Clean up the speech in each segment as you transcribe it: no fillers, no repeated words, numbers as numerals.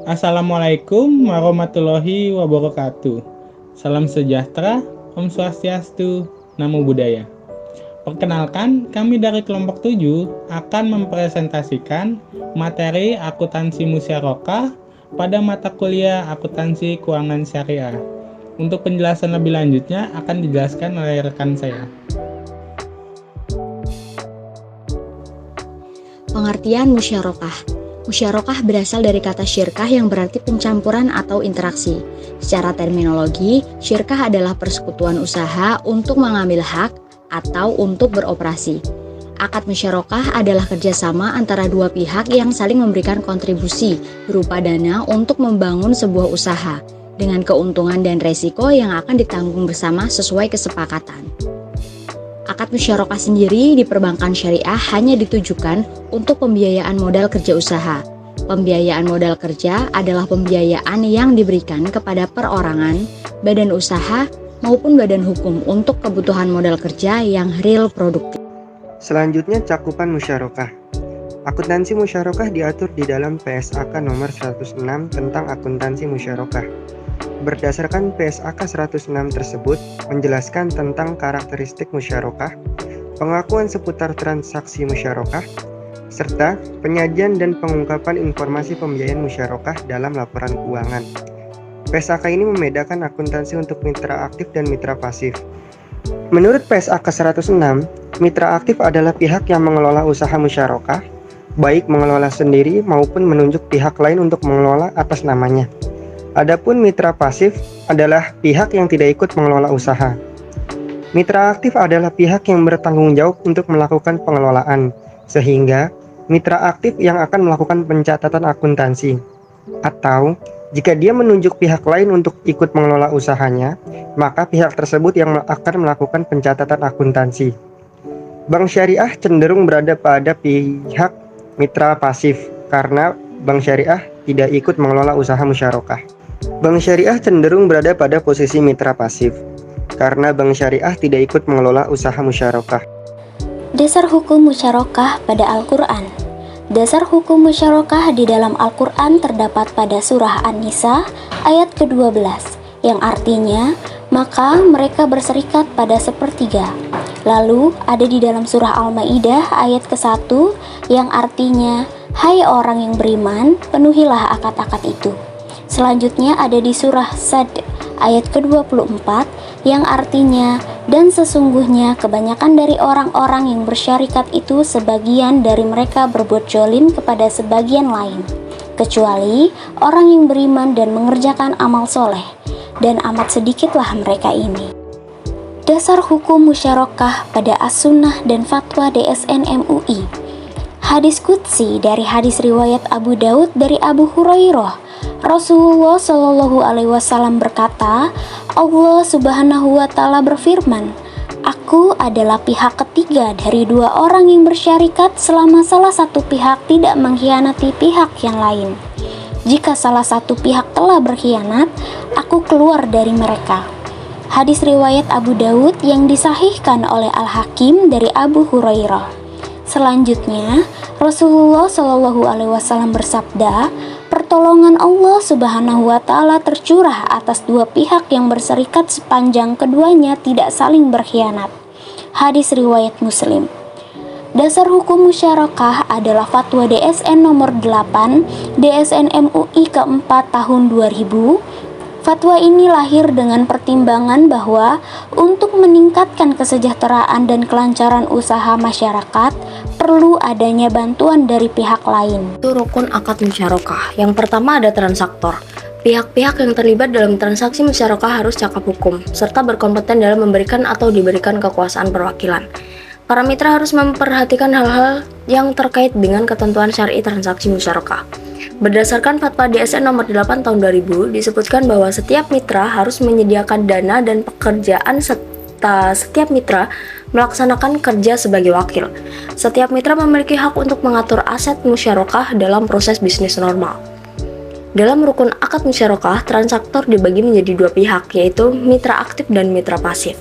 Assalamualaikum warahmatullahi wabarakatuh. Salam sejahtera, Om Swastiastu, Namo Buddhaya. Perkenalkan, kami dari kelompok 7 akan mempresentasikan materi akuntansi musyarakah pada mata kuliah akuntansi keuangan syariah. Untuk penjelasan lebih lanjutnya akan dijelaskan oleh rekan saya. Pengertian musyarakah. Musyarakah berasal dari kata syirkah yang berarti pencampuran atau interaksi. Secara terminologi, syirkah adalah persekutuan usaha untuk mengambil hak atau untuk beroperasi. Akad musyarakah adalah kerjasama antara dua pihak yang saling memberikan kontribusi berupa dana untuk membangun sebuah usaha dengan keuntungan dan resiko yang akan ditanggung bersama sesuai kesepakatan. Akad musyarakah sendiri di perbankan syariah hanya ditujukan untuk pembiayaan modal kerja usaha. Pembiayaan modal kerja adalah pembiayaan yang diberikan kepada perorangan, badan usaha, maupun badan hukum untuk kebutuhan modal kerja yang real produktif. Selanjutnya cakupan musyarakah. Akuntansi musyarakah diatur di dalam PSAK nomor 106 tentang akuntansi musyarakah. Berdasarkan PSAK 106 tersebut menjelaskan tentang karakteristik musyarakah, pengakuan seputar transaksi musyarakah, serta penyajian dan pengungkapan informasi pembiayaan musyarakah dalam laporan keuangan. PSAK ini membedakan akuntansi untuk mitra aktif dan mitra pasif. Menurut PSAK 106, mitra aktif adalah pihak yang mengelola usaha musyarakah, baik mengelola sendiri maupun menunjuk pihak lain untuk mengelola atas namanya. Adapun mitra pasif adalah pihak yang tidak ikut mengelola usaha. Mitra aktif adalah pihak yang bertanggung jawab untuk melakukan pengelolaan, sehingga mitra aktif yang akan melakukan pencatatan akuntansi. Atau, jika dia menunjuk pihak lain untuk ikut mengelola usahanya, maka pihak tersebut yang akan melakukan pencatatan akuntansi. Bank syariah cenderung berada pada pihak mitra pasif, karena bank syariah tidak ikut mengelola usaha musyarakah. Bank syariah cenderung berada pada posisi mitra pasif, karena bank syariah tidak ikut mengelola usaha musyarakah. Dasar hukum musyarakah pada Al-Quran. Dasar hukum musyarakah di dalam Al-Quran terdapat pada surah An-Nisa ayat ke-12, yang artinya, maka mereka berserikat pada sepertiga. Lalu ada di dalam surah Al-Maidah ayat ke-1, yang artinya, hai orang yang beriman, penuhilah akad-akad itu. Selanjutnya ada di surah Sad ayat ke-24 yang artinya, dan sesungguhnya kebanyakan dari orang-orang yang bersyarikat itu sebagian dari mereka berbuat zalim kepada sebagian lain, kecuali orang yang beriman dan mengerjakan amal soleh, dan amat sedikitlah mereka ini. Dasar hukum musyarakah pada As-Sunnah dan Fatwa DSN MUI. Hadis Qudsi dari hadis riwayat Abu Daud dari Abu Hurairah, Rasulullah Shallallahu Alaihi Wasallam berkata, Allah Subhanahu Wa Taala berfirman, Aku adalah pihak ketiga dari dua orang yang bersyarikat selama salah satu pihak tidak mengkhianati pihak yang lain. Jika salah satu pihak telah berkhianat, aku keluar dari mereka. Hadis riwayat Abu Daud yang disahihkan oleh Al-Hakim dari Abu Hurairah. Selanjutnya, Rasulullah Shallallahu Alaihi Wasallam bersabda, pertolongan Allah Subhanahu Wa Taala tercurah atas dua pihak yang berserikat sepanjang keduanya tidak saling berkhianat. Hadis riwayat Muslim. Dasar hukum musyarakah adalah fatwa DSN nomor 8 DSN MUI keempat tahun 2000. Fatwa ini lahir dengan pertimbangan bahwa untuk meningkatkan kesejahteraan dan kelancaran usaha masyarakat, perlu adanya bantuan dari pihak lain. Itu rukun akad musyarakah. Yang pertama ada transaktor. Pihak-pihak yang terlibat dalam transaksi musyarakah harus cakap hukum, serta berkompeten dalam memberikan atau diberikan kekuasaan perwakilan. Para mitra harus memperhatikan hal-hal yang terkait dengan ketentuan syar'i transaksi musyarakah. Berdasarkan Fatwa DSN nomor 8 tahun 2000, disebutkan bahwa setiap mitra harus menyediakan dana dan pekerjaan serta setiap mitra melaksanakan kerja sebagai wakil. Setiap mitra memiliki hak untuk mengatur aset musyarakah dalam proses bisnis normal. Dalam rukun akad musyarakah, transaktor dibagi menjadi dua pihak, yaitu mitra aktif dan mitra pasif.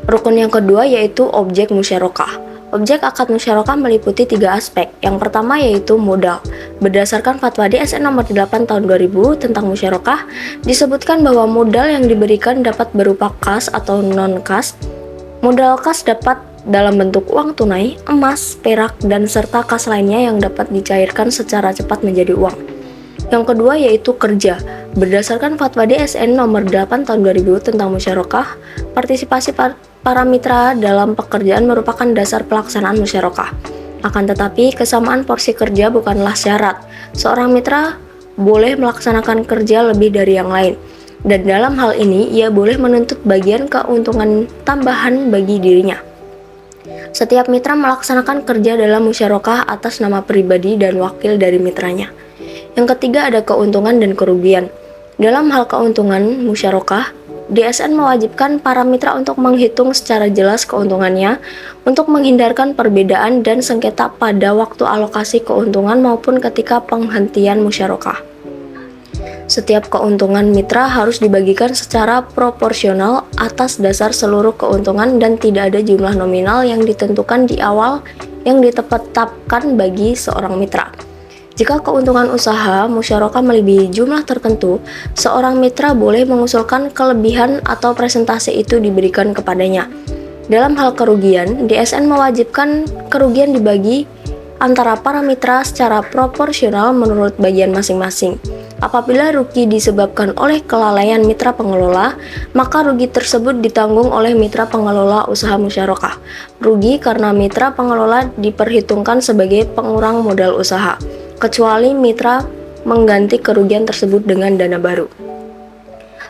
Rukun yang kedua yaitu objek musyarakah. Objek akad musyarakah meliputi 3 aspek. Yang pertama yaitu modal. Berdasarkan Fatwa DSN nomor 8 tahun 2000 tentang musyarakah, disebutkan bahwa modal yang diberikan dapat berupa kas atau non-kas. Modal kas dapat dalam bentuk uang tunai, emas, perak, dan serta kas lainnya yang dapat dicairkan secara cepat menjadi uang. Yang kedua yaitu kerja. Berdasarkan Fatwa DSN nomor 8 tahun 2000 tentang musyarakah, partisipasi para mitra dalam pekerjaan merupakan dasar pelaksanaan musyarakah. Akan tetapi, kesamaan porsi kerja bukanlah syarat. Seorang mitra boleh melaksanakan kerja lebih dari yang lain. Dan dalam hal ini, ia boleh menuntut bagian keuntungan tambahan bagi dirinya. Setiap mitra melaksanakan kerja dalam musyarakah atas nama pribadi dan wakil dari mitranya. Yang ketiga ada keuntungan dan kerugian. Dalam hal keuntungan musyarakah, DSN mewajibkan para mitra untuk menghitung secara jelas keuntungannya untuk menghindarkan perbedaan dan sengketa pada waktu alokasi keuntungan maupun ketika penghentian musyarakah. Setiap keuntungan mitra harus dibagikan secara proporsional atas dasar seluruh keuntungan dan tidak ada jumlah nominal yang ditentukan di awal yang ditetapkan bagi seorang mitra. Jika keuntungan usaha musyarakah melebihi jumlah tertentu, seorang mitra boleh mengusulkan kelebihan atau presentase itu diberikan kepadanya. Dalam hal kerugian, DSN mewajibkan kerugian dibagi antara para mitra secara proporsional menurut bagian masing-masing. Apabila rugi disebabkan oleh kelalaian mitra pengelola, maka rugi tersebut ditanggung oleh mitra pengelola usaha musyarakah. Rugi karena mitra pengelola diperhitungkan sebagai pengurang modal usaha, kecuali mitra mengganti kerugian tersebut dengan dana baru.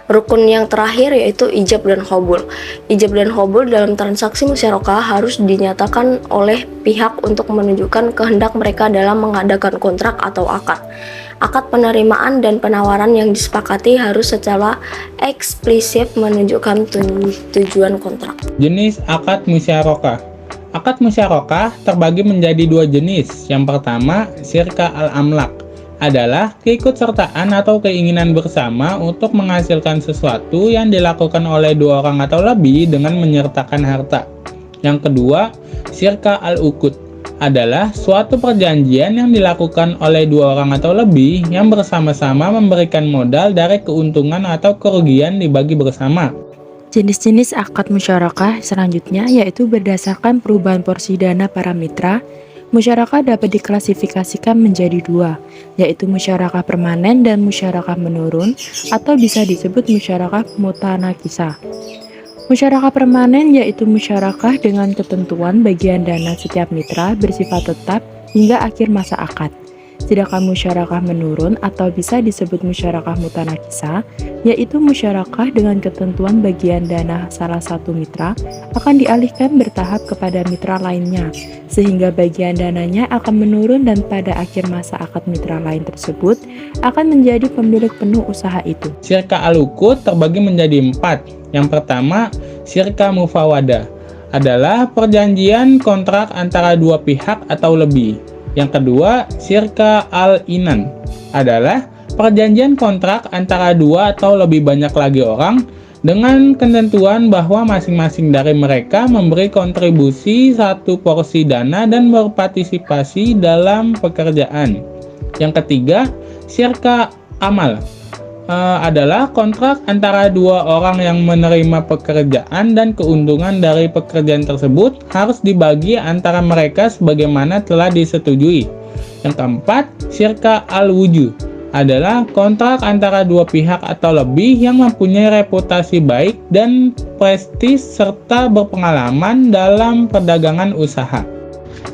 Rukun yang terakhir yaitu ijab dan qabul. Ijab dan qabul dalam transaksi musyarakah harus dinyatakan oleh pihak untuk menunjukkan kehendak mereka dalam mengadakan kontrak atau akad. Akad penerimaan dan penawaran yang disepakati harus secara eksplisit menunjukkan tujuan kontrak. Jenis akad musyarakah. Akad musyarakah terbagi menjadi 2 jenis. Yang pertama, syirka al-amlak adalah keikutsertaan atau keinginan bersama untuk menghasilkan sesuatu yang dilakukan oleh 2 orang atau lebih dengan menyertakan harta. Yang kedua, syirka al-uqud adalah suatu perjanjian yang dilakukan oleh 2 orang atau lebih yang bersama-sama memberikan modal dari keuntungan atau kerugian dibagi bersama. Jenis-jenis akad musyarakah selanjutnya yaitu berdasarkan perubahan porsi dana para mitra. Musyarakah dapat diklasifikasikan menjadi 2, yaitu musyarakah permanen dan musyarakah menurun, atau bisa disebut musyarakah mutanakisah. Musyarakah permanen yaitu musyarakah dengan ketentuan bagian dana setiap mitra bersifat tetap hingga akhir masa akad. Sedangkan musyarakah menurun atau bisa disebut musyarakah mutanakisah, yaitu musyarakah dengan ketentuan bagian dana salah satu mitra akan dialihkan bertahap kepada mitra lainnya, sehingga bagian dananya akan menurun dan pada akhir masa akad mitra lain tersebut akan menjadi pemilik penuh usaha itu. Syirka al-uqud terbagi menjadi 4. Yang pertama, syirka mufawadah adalah perjanjian kontrak antara 2 pihak atau lebih. Yang kedua, syirka al-inan adalah perjanjian kontrak antara 2 atau lebih banyak lagi orang dengan ketentuan bahwa masing-masing dari mereka memberi kontribusi satu porsi dana dan berpartisipasi dalam pekerjaan. Yang ketiga, syirka amal adalah kontrak antara 2 orang yang menerima pekerjaan dan keuntungan dari pekerjaan tersebut harus dibagi antara mereka sebagaimana telah disetujui. Yang keempat, syirka al-wujuh adalah kontrak antara 2 pihak atau lebih yang mempunyai reputasi baik dan prestis serta berpengalaman dalam perdagangan usaha.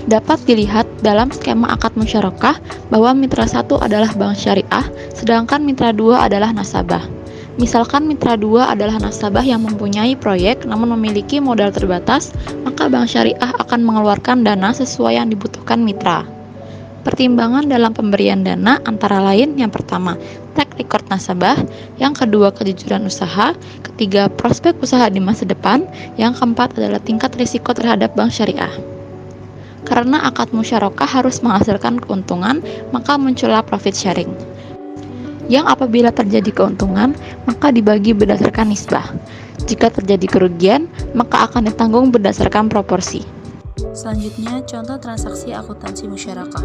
Dapat dilihat dalam skema akad musyarakah bahwa mitra 1 adalah bank syariah, sedangkan mitra 2 adalah nasabah. Misalkan mitra 2 adalah nasabah yang mempunyai proyek namun memiliki modal terbatas, maka bank syariah akan mengeluarkan dana sesuai yang dibutuhkan mitra. Pertimbangan dalam pemberian dana antara lain yang pertama, track record nasabah, yang kedua kejujuran usaha, ketiga prospek usaha di masa depan, yang keempat adalah tingkat risiko terhadap bank syariah. Karena akad musyarakah harus menghasilkan keuntungan, maka muncullah profit sharing. Yang apabila terjadi keuntungan, maka dibagi berdasarkan nisbah. Jika terjadi kerugian, maka akan ditanggung berdasarkan proporsi. Selanjutnya, contoh transaksi akuntansi musyarakah.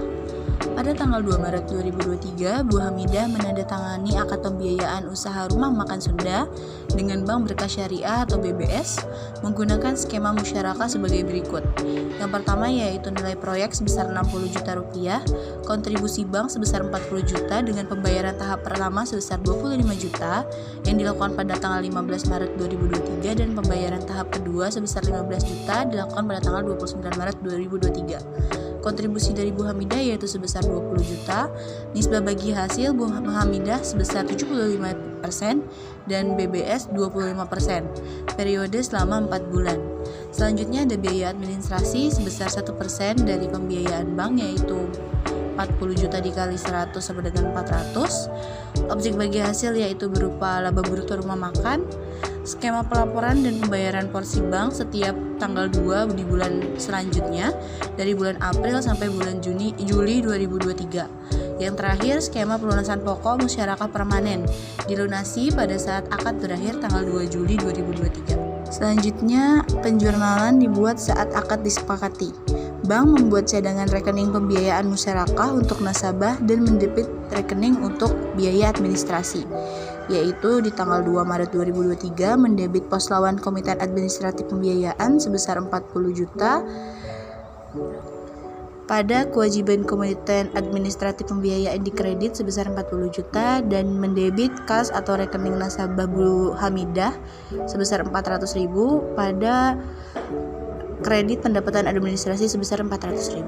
Pada tanggal 2 Maret 2023, Bu Hamidah menandatangani akad pembiayaan usaha rumah makan Sunda dengan Bank Berkah Syariah atau BBS menggunakan skema musyarakah sebagai berikut. Yang pertama yaitu nilai proyek sebesar 60 juta rupiah, kontribusi bank sebesar 40 juta dengan pembayaran tahap pertama sebesar 25 juta yang dilakukan pada tanggal 15 Maret 2023 dan pembayaran tahap kedua sebesar 15 juta dilakukan pada tanggal 29 Maret 2023. Kontribusi dari Bu Hamidah yaitu sebesar 20 juta, nisbah bagi hasil Bu Hamidah sebesar 75% dan BBS 25%, periode selama 4 bulan. Selanjutnya ada biaya administrasi sebesar 1% dari pembiayaan bank yaitu 40 juta dikali 100 sama dengan 400. Objek bagi hasil yaitu berupa laba bruto rumah makan, skema pelaporan dan pembayaran porsi bank setiap tanggal 2 di bulan selanjutnya dari bulan April sampai bulan Juli 2023. Yang terakhir, skema pelunasan pokok musyarakah permanen dilunasi pada saat akad berakhir tanggal 2 Juli 2023. Selanjutnya, penjurnalan dibuat saat akad disepakati. Bank membuat cadangan rekening pembiayaan musyarakah untuk nasabah dan mendebit rekening untuk biaya administrasi, yaitu di tanggal 2 Maret 2023 mendebit pos lawan Komite Administratif Pembiayaan sebesar 40 juta pada kewajiban Komite Administratif Pembiayaan di kredit sebesar 40 juta dan mendebit kas atau rekening nasabah Bu Hamidah sebesar 400.000 pada kredit pendapatan administrasi sebesar 400.000.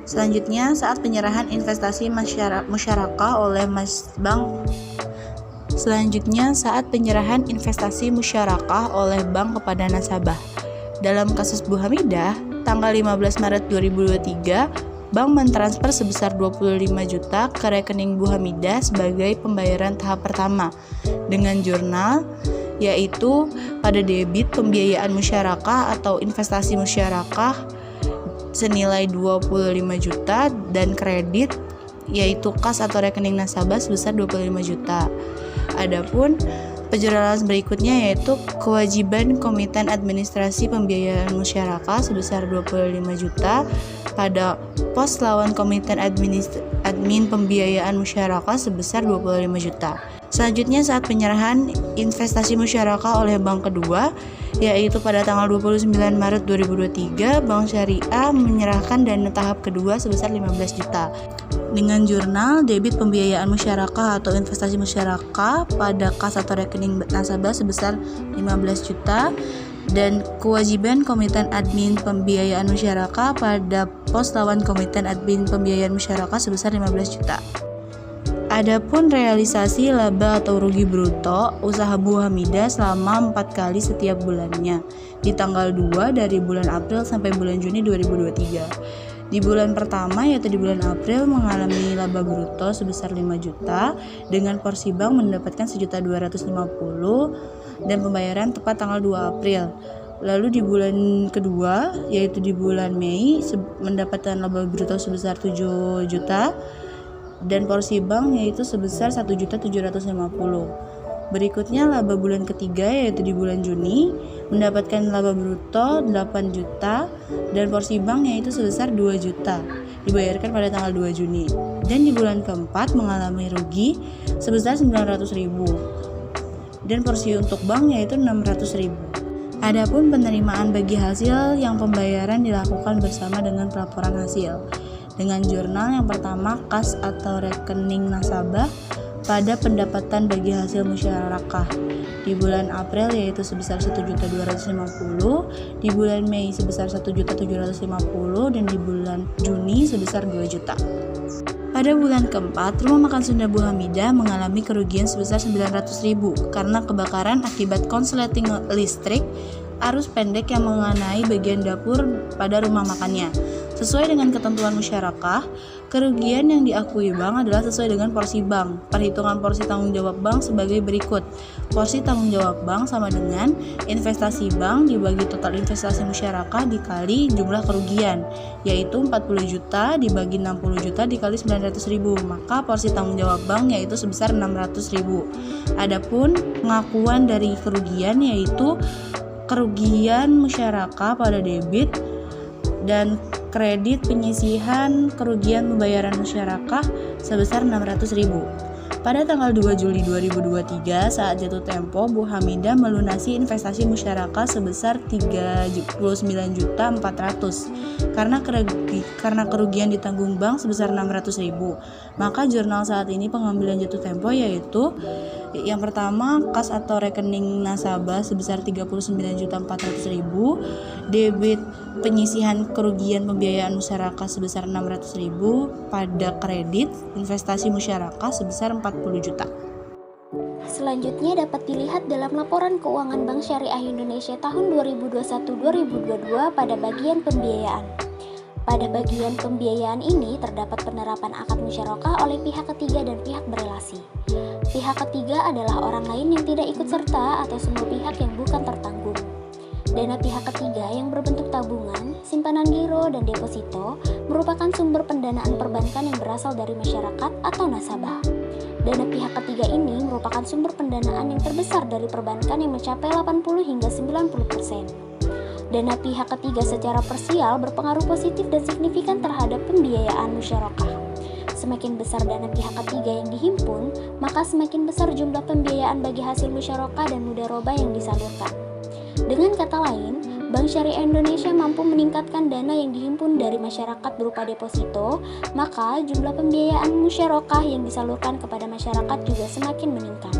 Selanjutnya, saat penyerahan investasi musyarakah oleh bank kepada nasabah. Dalam kasus Bu Hamidah, tanggal 15 Maret 2023, bank mentransfer sebesar 25 juta ke rekening Bu Hamidah sebagai pembayaran tahap pertama dengan jurnal, yaitu pada debit pembiayaan musyarakah atau investasi musyarakah senilai 25 juta dan kredit yaitu kas atau rekening nasabah sebesar 25 juta. Adapun penjurnalan berikutnya yaitu kewajiban Komite Administrasi Pembiayaan Musyarakah sebesar 25 juta pada pos lawan Komite Admin Pembiayaan Musyarakah sebesar 25 juta. Selanjutnya, saat penyerahan investasi musyarakah oleh bank kedua, yaitu pada tanggal 29 Maret 2023, Bank Syariah menyerahkan dana tahap kedua sebesar 15 juta. Dengan jurnal debit pembiayaan musyarakah atau investasi musyarakah pada kas atau rekening nasabah sebesar 15 juta dan kewajiban Komite Admin Pembiayaan Musyarakah pada pos lawan Komite Admin Pembiayaan Musyarakah sebesar 15 juta. Adapun realisasi laba atau rugi bruto usaha Bu Hamidah selama 4 kali setiap bulannya di tanggal 2 dari bulan April sampai bulan Juni 2023. Di bulan pertama yaitu di bulan April mengalami laba bruto sebesar 5 juta dengan porsi bank mendapatkan 1.250.000 dan pembayaran tepat tanggal 2 April. Lalu di bulan kedua yaitu di bulan Mei mendapatkan laba bruto sebesar 7 juta dan porsi bank yaitu sebesar 1.750.000. Berikutnya laba bulan ketiga yaitu di bulan Juni mendapatkan laba bruto 8 juta dan porsi bank yaitu sebesar 2 juta dibayarkan pada tanggal 2 Juni. Dan di bulan keempat mengalami rugi sebesar 900.000 dan porsi untuk bank yaitu 600.000. Adapun penerimaan bagi hasil yang pembayaran dilakukan bersama dengan pelaporan hasil. Dengan jurnal yang pertama kas atau rekening nasabah pada pendapatan bagi hasil musyarakah di bulan April yaitu sebesar 1.250.000, di bulan Mei sebesar 1.750.000 dan di bulan Juni sebesar 2 juta. Pada bulan keempat, Rumah Makan Sunda Bu Hamidah mengalami kerugian sebesar 900.000 karena kebakaran akibat konsleting listrik arus pendek yang mengenai bagian dapur pada rumah makannya. Sesuai dengan ketentuan musyarakah, kerugian yang diakui bank adalah sesuai dengan porsi bank. Perhitungan porsi tanggung jawab bank sebagai berikut. Porsi tanggung jawab bank sama dengan investasi bank dibagi total investasi musyarakah dikali jumlah kerugian, yaitu 40 juta dibagi 60 juta dikali 900.000. Maka porsi tanggung jawab bank yaitu sebesar 600.000. Adapun pengakuan dari kerugian yaitu kerugian musyarakah pada debit dan kredit penyisihan kerugian pembayaran musyarakah sebesar 600.000. Pada tanggal 2 Juli 2023 saat jatuh tempo, Bu Hamidah melunasi investasi musyarakah sebesar 39.400.000 karena kerugian ditanggung bank sebesar 600.000. Maka jurnal saat ini pengambilan jatuh tempo yaitu yang pertama, kas atau rekening nasabah sebesar 39.400.000, debit penyisihan kerugian pembiayaan musyarakah sebesar 600.000, pada kredit investasi musyarakah sebesar 40 juta. Selanjutnya dapat dilihat dalam laporan keuangan Bank Syariah Indonesia tahun 2021-2022 pada bagian pembiayaan. Pada bagian pembiayaan ini terdapat penerapan akad musyarakah oleh pihak ketiga dan pihak berelasi. Pihak ketiga adalah orang lain yang tidak ikut serta atau semua pihak yang bukan tertanggung. Dana pihak ketiga yang berbentuk tabungan, simpanan giro, dan deposito merupakan sumber pendanaan perbankan yang berasal dari masyarakat atau nasabah. Dana pihak ketiga ini merupakan sumber pendanaan yang terbesar dari perbankan yang mencapai 80 hingga 90%. Dana pihak ketiga secara parsial berpengaruh positif dan signifikan terhadap pembiayaan musyarakah. Semakin besar dana pihak ketiga yang dihimpun, maka semakin besar jumlah pembiayaan bagi hasil musyarakah dan mudharabah yang disalurkan. Dengan kata lain, Bank Syariah Indonesia mampu meningkatkan dana yang dihimpun dari masyarakat berupa deposito, maka jumlah pembiayaan musyarakah yang disalurkan kepada masyarakat juga semakin meningkat.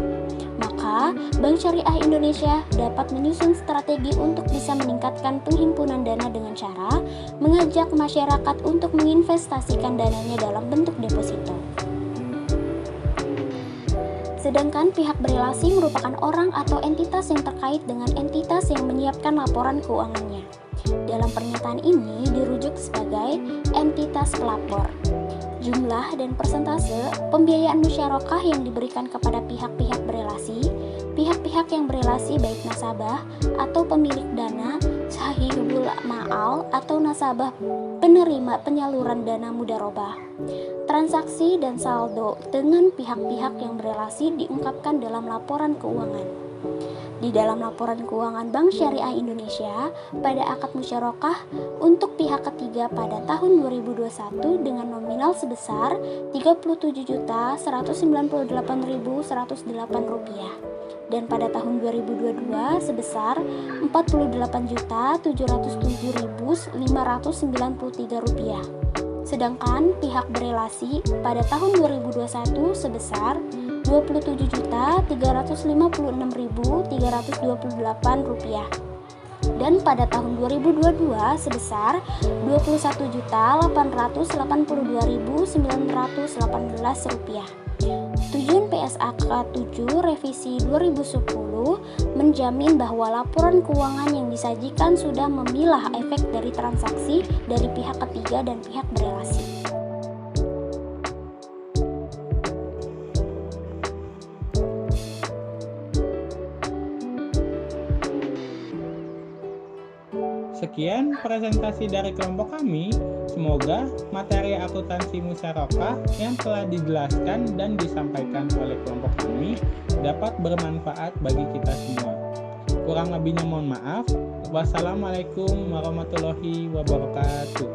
Maka, Bank Syariah Indonesia dapat menyusun strategi untuk bisa meningkatkan penghimpunan dana dengan cara mengajak masyarakat untuk menginvestasikan dananya dalam bentuk deposito. Sedangkan pihak berelasi merupakan orang atau entitas yang terkait dengan entitas yang menyiapkan laporan keuangannya. Dalam pernyataan ini dirujuk sebagai entitas pelapor. Jumlah dan persentase pembiayaan musyarakah yang diberikan kepada pihak-pihak berelasi, pihak-pihak yang berelasi baik nasabah atau pemilik dana, sahibul ma'al atau nasabah penerima penyaluran dana mudharabah. Transaksi dan saldo dengan pihak-pihak yang berelasi diungkapkan dalam laporan keuangan. Di dalam laporan keuangan Bank Syariah Indonesia pada akad musyarakah untuk pihak ketiga pada tahun 2021 dengan nominal sebesar Rp38.198.108 dan pada tahun 2022 sebesar Rp48.707.593. Sedangkan pihak berelasi pada tahun 2021 sebesar Rp21.356.328 dan pada tahun 2022 sebesar Rp21.882.918. Tujuan PSAK 7 Revisi 2010 menjamin bahwa laporan keuangan yang disajikan sudah memilah efek dari transaksi dari pihak ketiga dan pihak berelasi. Sekian presentasi dari kelompok kami. Semoga materi akuntansi musyarakah yang telah dijelaskan dan disampaikan oleh kelompok kami dapat bermanfaat bagi kita semua. Kurang lebihnya mohon maaf. Wassalamualaikum warahmatullahi wabarakatuh.